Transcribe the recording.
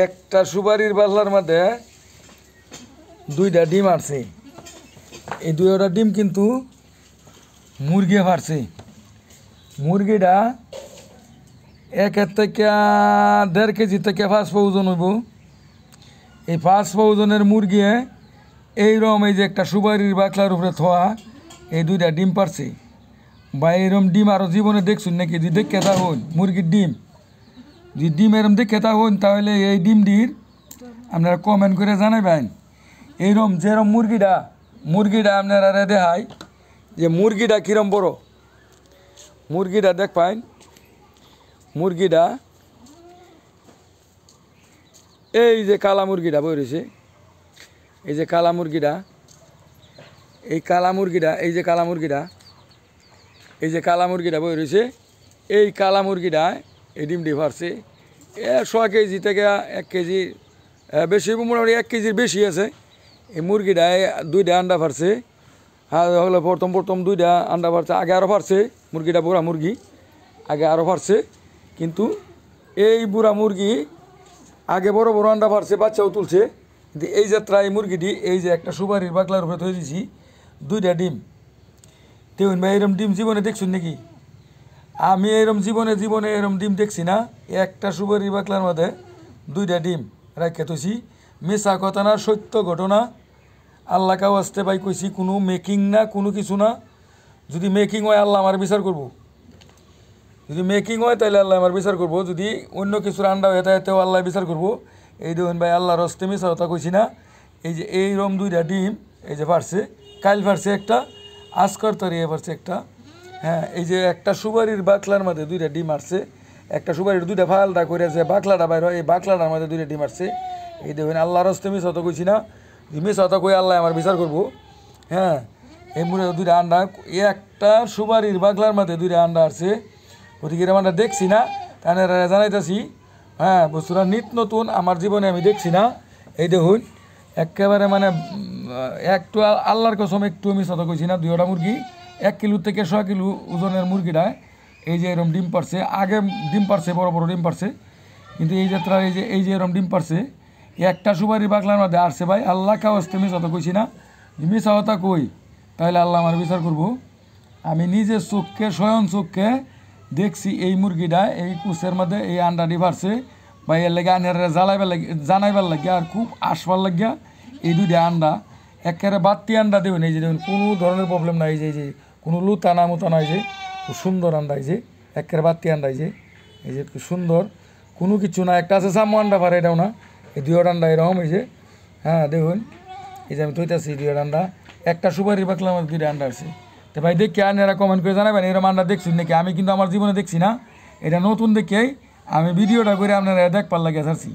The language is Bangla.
একটা সুপারির বাসলার মধ্যে দুইটা ডিম আসছে। এই দুইটা ডিম কিন্তু মুরগি পারছে। মুরগিটা 1 থেকে 1.5 কেজি থেকে 5 পা ওজন হইব। এই 5 পা ওজনের মুরগি এইরকম এই যে একটা সুপারির বাকলার উপরে থোয়া এই দুইটা ডিম পারছে। বা এরম ডিম আরও জীবনে দেখছুন নাকি? যদি দেখে তা হন মুরগির ডিম, যদি ডিম এরম দেখে তা হন তাহলে এই ডিমটির আপনারা কমেন্ট করে জানাবেন। এইরকম যেরম মুরগিটা আপনারা দেখায় যে মুরগিটা কীরম বড়। মুরগিটা দেখ পাইন, মুরগিটা এই যে কালা মুরগিটা বই রয়েছে, এই যে কালা মুরগিটা, এই কালা মুরগিটা, এই যে কালা মুরগিটা, এই যে কালা মুরগিটা বই রয়েছে, এই কালা মুরগিটা এই ডিমটি পারছে। 100 কেজি থেকে 1 কেজি বেশি, মোটামুটি 1 কেজির বেশি আছে। এই মুরগিটায় 2টা আন্ডা পারছে। হলো প্রথম 2টা আন্ডা পারছে। আগে আরও পারছে, মুরগিটা বুড়া মুরগি, আগে আরও পারছে। কিন্তু এই বুড়া মুরগি আগে বড় বড় আন্ডা পারছে, বাচ্চাও তুলছে। কিন্তু এই যাত্রা এই মুরগিটি এই যে একটা সুপারির বাকলার উপরে তৈরি দিয়েছি 2টা ডিম। দেখুন ভাই, এরম ডিম জীবনে দেখছুন নাকি? আমি এরম জীবনে এরম ডিম দেখছি না। একটা সুপারির বাকলার মধ্যে 2টা ডিম রাখা তুইছি। মিশা কথা না, সত্য ঘটনা। আল্লাহ কাউ আসতে ভাই কইছি, কোনো মেকিং না, কোনো কিছু না। যদি মেকিং হয় আল্লাহ আমার বিচার করব। যদি মেকিং হয় তাহলে আল্লাহ আমার বিচার করব। যদি অন্য কিছুর আন্ডা হয়ে থাকে তেও আল্লাহ বিচার করব। এই দেখুন ভাই, আল্লাহর হস্তে মিশা কথা কইছি না। এই যে এইরকম 2টা ডিম এই যে পারছে, কাল পারছে একটা, আজকার তরিয়ে পারছে একটা। হ্যাঁ, এই যে একটা সুপারির বাকলার মধ্যে 2টা ডিম আসছে। একটা সুপারির 2টা ফালটা করেছে, বাকলাটা বাইর হয়, এই বাকলাটার মধ্যে 2টা ডিম আসছে। এই দেখুন, আল্লাহর হস্তে মিশা কথা কইছি না। মিশা কথা কই আল্লাহ আমার বিচার করব। হ্যাঁ, এই মুড়ে 2টা আন্ডা, একটা সুপারির বাকলার মধ্যে 2টা আন্ডা আসছে। ওদিকে আমরা দেখছি না, তাহলে জানাইতেছি। হ্যাঁ, বস্তুটা নিত নতুন, আমার জীবনে আমি দেখছি না। এই দেখুন, একেবারে মানে একটু আল্লাহর কসম একটু আমি সত কইছি না। 2টা মুরগি 1 কিলো থেকে 100 কিলো ওজনের মুরগিটা এই যে এরম ডিম পারছে। আগে ডিম পারছে, বড় বড় ডিম পারছে। কিন্তু এই যাত্রা এই যে এরম ডিম পারছে, একটা সুপারি বাকলার মধ্যে আসছে। ভাই আল্লাহ কাউ আসতে মিশা তো কইছি না। মিশা হতা কই তাহলে আল্লাহ আমার বিচার করব। আমি নিজের চোখকে, স্বয়ং চোখকে দেখছি এই মুরগিটা এই কুচের মধ্যে এই আন্ডাটি পারছে। বা এর লেগে আনার জানাইবার লাগিয়া আর খুব আসবার লাগিয়া এই 2টা আন্ডা একেবারে বাড়তি আন্ডা দেবেন। এই যে দেখুন, কোনো ধরনের প্রবলেম নাই। এই যে কোনো লুতানা মুতানা, এই যে খুব সুন্দর আন্ডা, এই যে একেবারে বাড়তি আন্ডা, এই যে খুব সুন্দর, কোনো কিছু না। একটা আছে সামু আন্ডা পারে, এটাও না। এই 2টা আন্ডা এরকম, এই যে হ্যাঁ দেখুন, এই যে আমি তৈতাছি 2টা আন্ডা। একটা সুপারি বাকলার মধ্যে 2টা আন্ডা আছে। তো ভাই দেখি আপনারা কমেন্ট করে জানাবেন এরকম আন্ডা দেখছেন নাকি? আমি কিন্তু আমার জীবনে দেখছি না, এটা নতুন দেখেই আমি ভিডিওটা করে আপনারা দেখবার লাগে ছাড়ছি।